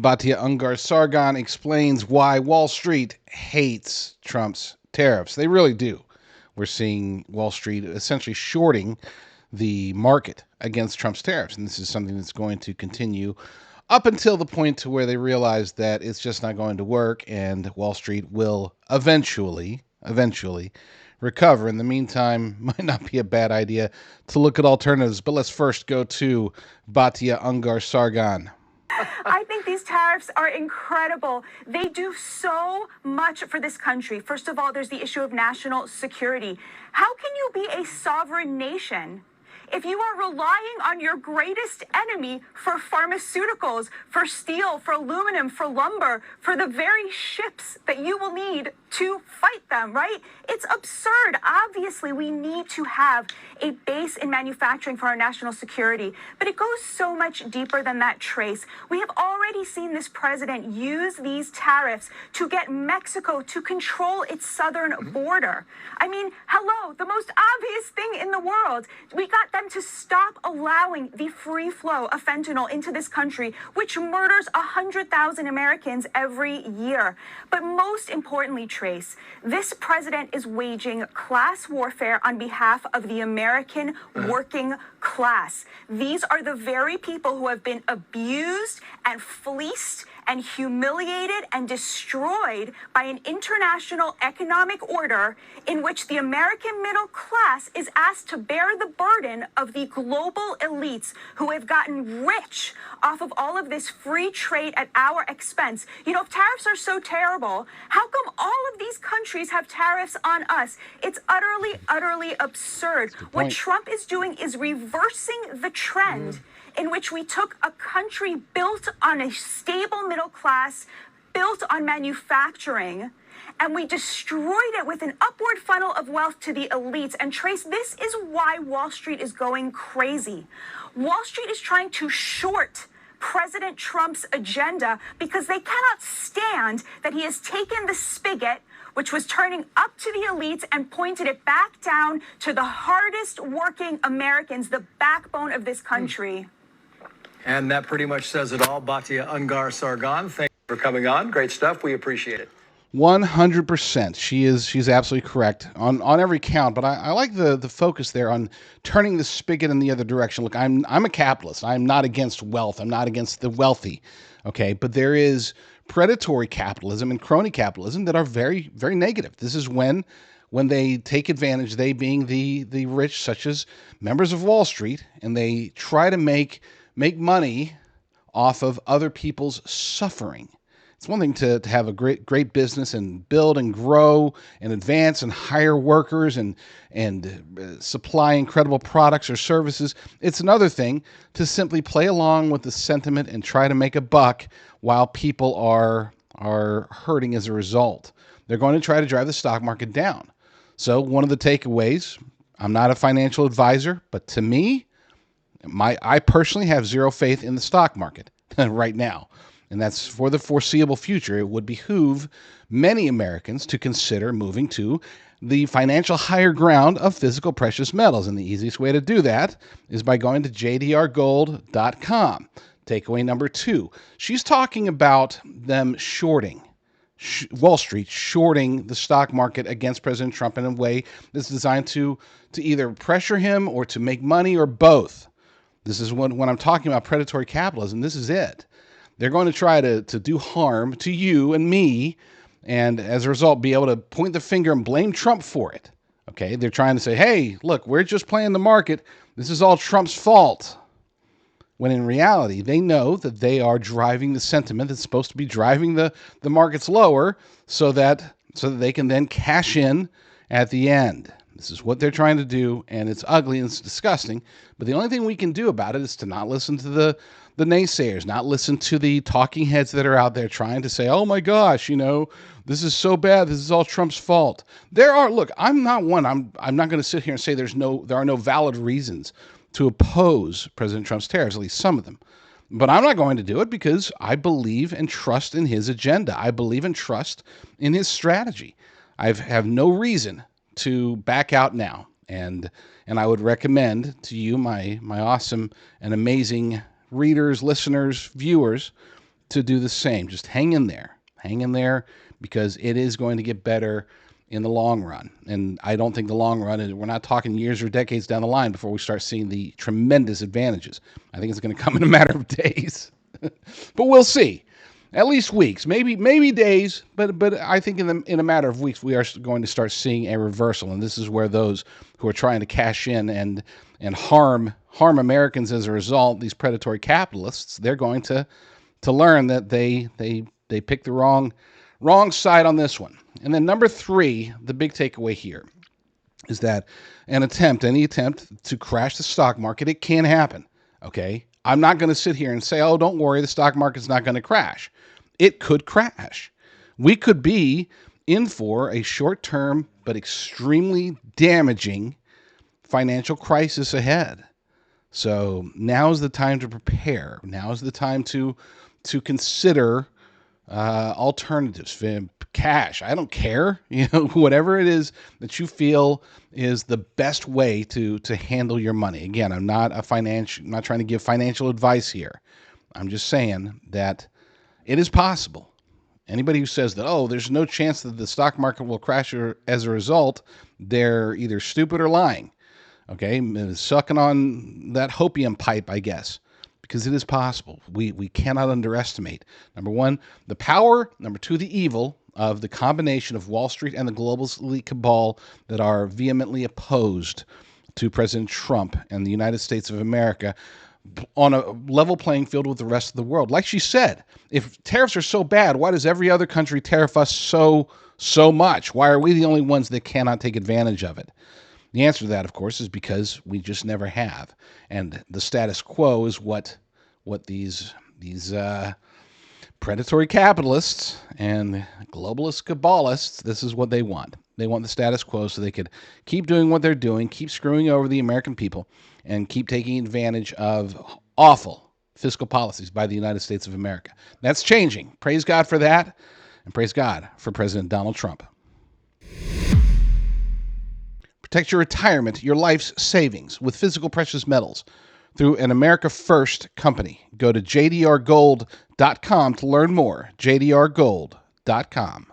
Batya Ungar-Sargon explains why Wall Street hates Trump's tariffs. They really do. We're seeing Wall Street essentially shorting the market against Trump's tariffs, and this is something that's going to continue up until the point to where they realize that it's just not going to work, and Wall Street will eventually recover. In the meantime, might not be a bad idea to look at alternatives. But let's first go to Batya Ungar-Sargon. I think these tariffs are incredible. They do so much for this country. First of all, there's the issue of national security. How can you be a sovereign nation if you are relying on your greatest enemy for pharmaceuticals, for steel, for aluminum, for lumber, for the very ships that you will need to fight them, right? It's absurd. Obviously, we need to have a base in manufacturing for our national security, but it goes so much deeper than that, Trace. We have already seen this president use these tariffs to get Mexico to control its southern border. I mean, hello, the most obvious thing in the world. We got them to stop allowing the free flow of fentanyl into this country, which murders 100,000 Americans every year. But most importantly, Trace, this president is waging class warfare on behalf of the American working class. These are the very people who have been abused and fleeced and humiliated and destroyed by an international economic order in which the American middle class is asked to bear the burden of the global elites who have gotten rich off of all of this free trade at our expense. You know, if tariffs are so terrible, how come all of these countries have tariffs on us? It's utterly absurd. What Trump is doing is reversing the trend in which we took a country built on a stable middle class, built on manufacturing, and we destroyed it with an upward funnel of wealth to the elites. And Trace, this is why Wall Street is going crazy. Wall Street is trying to short President Trump's agenda because they cannot stand that he has taken the spigot, which was turning up to the elites, and pointed it back down to the hardest working Americans, the backbone of this country. And that pretty much says it all. Batya Ungar-Sargon, thank you for coming on. Great stuff. We appreciate it. 100%. She's absolutely correct on every count. But I like the focus there on turning the spigot in the other direction. Look, I'm a capitalist. I'm not against wealth. I'm not against the wealthy. Okay, but there is predatory capitalism and crony capitalism that are very, very negative. This is when they take advantage, they being the rich, such as members of Wall Street, and they try to make money off of other people's suffering. It's one thing to have a great business and build and grow and advance and hire workers and supply incredible products or services. It's another thing to simply play along with the sentiment and try to make a buck while people are hurting as a result. They're going to try to drive the stock market down. So one of the takeaways, I'm not a financial advisor, but to me, I personally have zero faith in the stock market right now. And that's for the foreseeable future. It would behoove many Americans to consider moving to the financial higher ground of physical precious metals. And the easiest way to do that is by going to jdrgold.com. Takeaway number 2. She's talking about them shorting, Wall Street shorting the stock market against President Trump in a way that's designed to either pressure him or to make money or both. This is when I'm talking about predatory capitalism, this is it. They're going to try to do harm to you and me, and as a result, be able to point the finger and blame Trump for it. Okay, they're trying to say, hey, look, we're just playing the market. This is all Trump's fault. When in reality, they know that they are driving the sentiment that's supposed to be driving the markets lower so that they can then cash in at the end. This is what they're trying to do, and it's ugly and it's disgusting. But the only thing we can do about it is to not listen to the naysayers, not listen to the talking heads that are out there trying to say, oh my gosh, this is so bad. This is all Trump's fault. Look, I'm not one. I'm not going to sit here and say there are no valid reasons to oppose President Trump's tariffs, at least some of them. But I'm not going to do it because I believe and trust in his agenda. I believe and trust in his strategy. I have no reason to back out now. And I would recommend to you, my awesome and amazing readers, listeners, viewers, to do the same. Just hang in there. Hang in there, because it is going to get better in the long run. And I don't think the long run, we're not talking years or decades down the line before we start seeing the tremendous advantages. I think it's going to come in a matter of days. But we'll see. At least weeks, maybe days, but I think in a matter of weeks we are going to start seeing a reversal, and this is where those who are trying to cash in and harm Americans as a result, these predatory capitalists, they're going to learn that they picked the wrong side on this one. And then number 3, the big takeaway here is that any attempt to crash the stock market, it can happen. Okay, I'm not going to sit here and say, oh, don't worry, the stock market's not going to crash. It could crash. We could be in for a short-term but extremely damaging financial crisis ahead. So now's the time to prepare. Now's the time to consider alternatives. Cash, I don't care. Whatever it is that you feel is the best way to handle your money. Again, I'm not trying to give financial advice here. I'm just saying that it is possible. Anybody who says that, oh, there's no chance that the stock market will crash as a result, they're either stupid or lying. Okay, sucking on that hopium pipe, I guess, because it is possible. We cannot underestimate, number 1, the power, number 2, the evil of the combination of Wall Street and the globalist elite cabal that are vehemently opposed to President Trump and the United States of America on a level playing field with the rest of the world. Like she said, if tariffs are so bad, why does every other country tariff us so much? Why are we the only ones that cannot take advantage of it? The answer to that, of course, is because we just never have. And the status quo is what these predatory capitalists and globalist cabalists, this is what they want. They want the status quo so they could keep doing what they're doing, keep screwing over the American people, and keep taking advantage of awful fiscal policies by the United States of America. That's changing. Praise God for that, and praise God for President Donald Trump. Protect your retirement, your life's savings with physical precious metals through an America First company. Go to jdrgold.com to learn more. jdrgold.com.